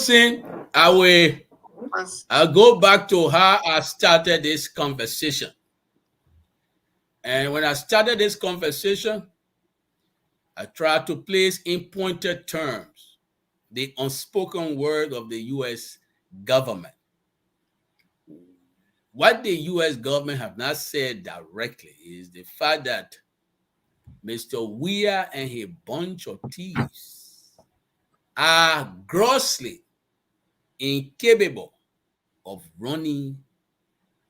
closing, I'll go back to how I started this conversation. And when I started this conversation, I tried to place in pointed terms the unspoken word of the U.S. government. What the U.S. government have not said directly is the fact that Mr. Weir and a bunch of thieves are grossly incapable of running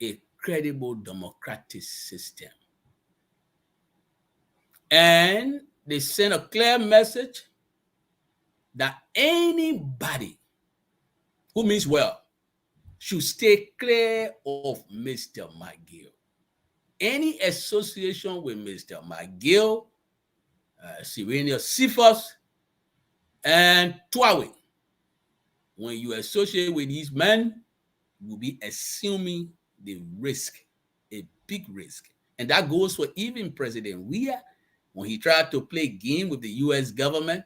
a credible democratic system. And they send a clear message that anybody who means well should stay clear of Mr. McGill. Any association with Mr. McGill, Sirenia Cephas, and Twawe, when you associate with these men, you will be assuming the risk, a big risk. And that goes for even President Weir, when he tried to play game with the U.S. government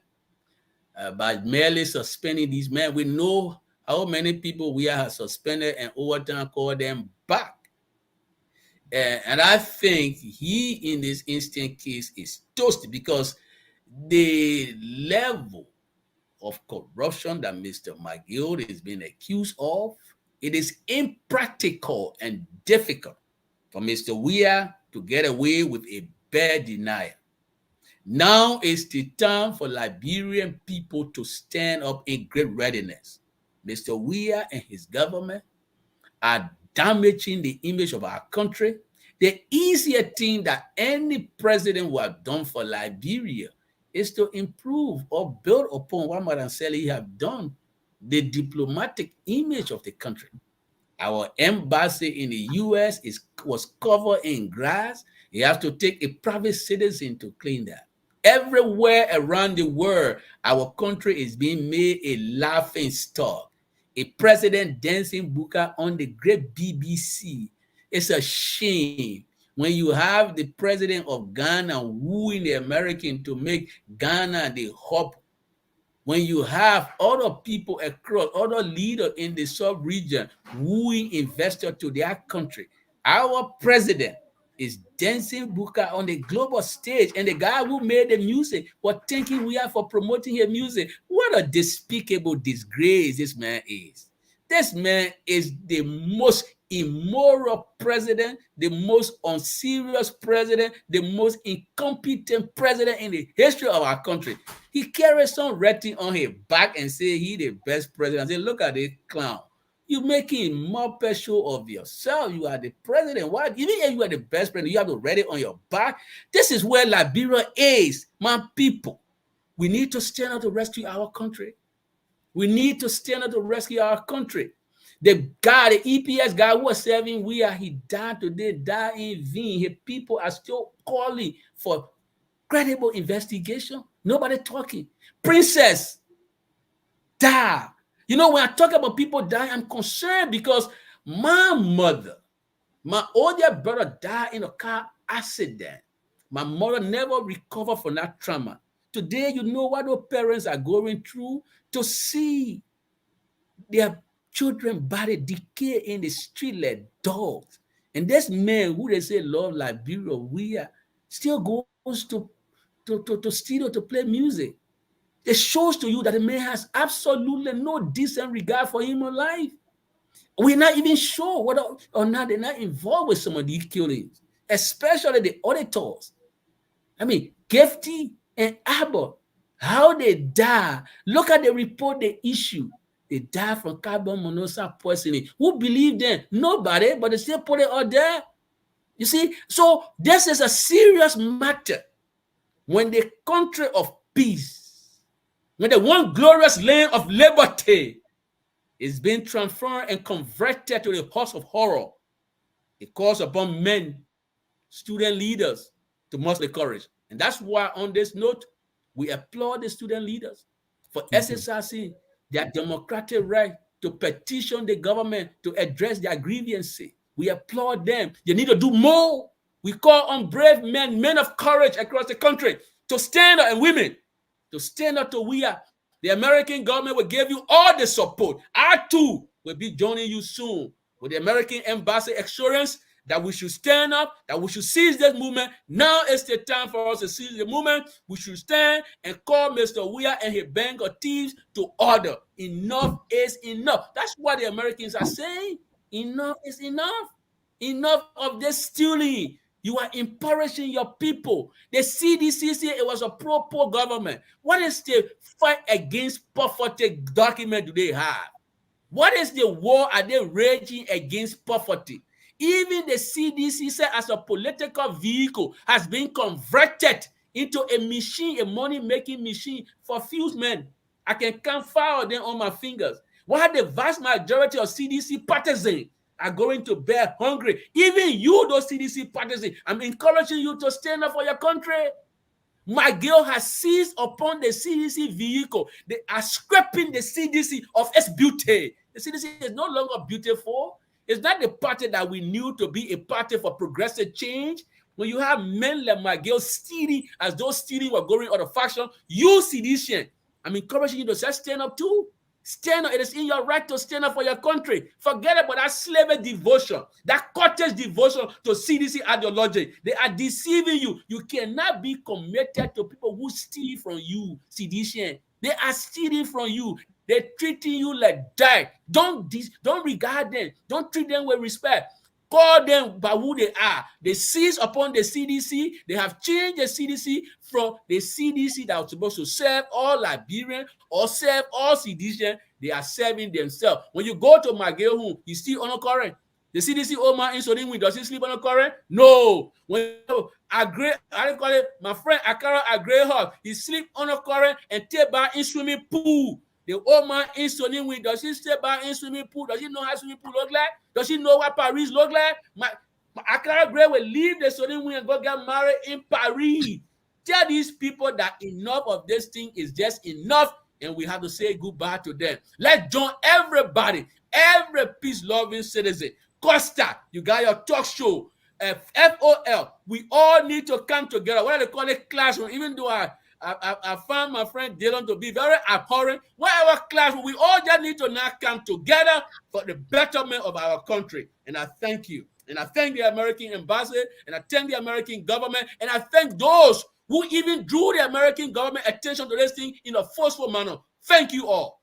by merely suspending these men. We know how many people Weir has suspended and over time called them back. And I think he, in this instant case, is toasted because the level of corruption that Mr. McGill is being accused of, it is impractical and difficult for Mr. Weir to get away with a bare denial. Now is the time for Liberian people to stand up in great readiness. Mr. Weir and his government are damaging the image of our country. The easier thing that any president would have done for Liberia is to improve or build upon what Madam Sally have done, the diplomatic image of the country. Our embassy in the U.S. was covered in grass. You have to take a private citizen to clean that. Everywhere around the world, our country is being made a laughing stock. A president dancing buka on the great BBC. It's a shame when you have the president of Ghana wooing the American to make Ghana the hub. When you have other people across, other leaders in the sub-region wooing investors to their country. Our president is dancing buka on the global stage, and the guy who made the music was thanking we are for promoting his music. What a despicable disgrace this man is. This man is the most immoral president, the most unserious president, the most incompetent president in the history of our country. He carries some writing on his back and say he the best president. I say, look at this clown. You're making more show of yourself. You are the president. Why? Even if you are the best president, you have to write it on your back. This is where Liberia is, my people. We need to stand up to rescue our country. We need to stand up to rescue our country. The guy, the EPS guy who was serving he died today, died in vain. His people are still calling for credible investigation. Nobody talking. Princess died. You know, when I talk about people dying, I'm concerned because my mother, my older brother died in a car accident. My mother never recovered from that trauma. Today, you know what those parents are going through to see their children body decay in the street like dogs. And this man who they say love Liberia, we are still goes to studio to play music. It shows to you that the man has absolutely no decent regard for human life. We're not even sure whether or not they're not involved with some of these killings, especially the auditors. I mean, Gifty and Abbott, how they die. Look at the report they issue. They die from carbon monoxide poisoning. Who believed them? Nobody, but they still put it out there. You see, so this is a serious matter. When the country of peace, when the one glorious land of liberty is being transformed and converted to the house of horror, it calls upon men, student leaders, to muster courage. And that's why on this note, we applaud the student leaders for exercising their democratic right to petition the government to address their grievances. We applaud them. They need to do more. We call on brave men, men of courage across the country to stand up, and women to stand up to we are The American government will give you all the support. I too will be joining you soon with the American embassy assurance that we should stand up, that we should seize this movement. Now is the time for us to seize the movement. We should stand and call Mr. Weah and his band of thieves to order. Enough is enough. That's what the Americans are saying. Enough is enough. Enough of this stealing. You are embarrassing your people. The CDC said it was a pro-poor government. What is the fight against poverty document do they have? What is the war are they raging against poverty? Even the CDC said as a political vehicle has been converted into a machine, a money-making machine for few men. I can count 5 of them on my fingers. While the vast majority of CDC partisans are going to bear hungry. Even you, those CDC partisans, I'm encouraging you to stand up for your country. McGill has seized upon the CDC vehicle. They are scraping the CDC of its beauty. The CDC is no longer beautiful. It's not the party that we knew to be a party for progressive change. When you have men like McGill stealing, as though stealing were going out of fashion, you seditious, I'm encouraging you to just stand up too. Stand up. It is in your right to stand up for your country. Forget about that slavery devotion, that cottage devotion to CDC ideology. They are deceiving you. You cannot be committed to people who steal from you, seditious. They are stealing from you. They're treating you like that. Don't regard them. Don't treat them with respect. Call them by who they are. They seize upon the CDC. They have changed the CDC from the CDC that was supposed to serve all Liberians or serve all seditious. They are serving themselves. When you go to McGill home, you see honor current. The CDC old man in Sodin, does he sleep on a current? No. When I call it my friend Akara Agrehawk, he sleep on a current and take back in swimming pool. The old man in Sodin, does he stay back in swimming pool? Does he know how swimming pool look like? Does he know what Paris look like? My Akara Gray will leave the Sodin and go get married in Paris. Tell these people that enough of this thing is just enough, and we have to say goodbye to them. Let's join everybody, every peace-loving citizen. Costa, you got your talk show. FOL, we all need to come together. What do they call it? Classroom. Even though I found my friend Dylan to be very abhorrent. Whatever classroom, we all just need to now come together for the betterment of our country. And I thank you. And I thank the American ambassador, and I thank the American government, and I thank those who even drew the American government attention to this thing in a forceful manner. Thank you all.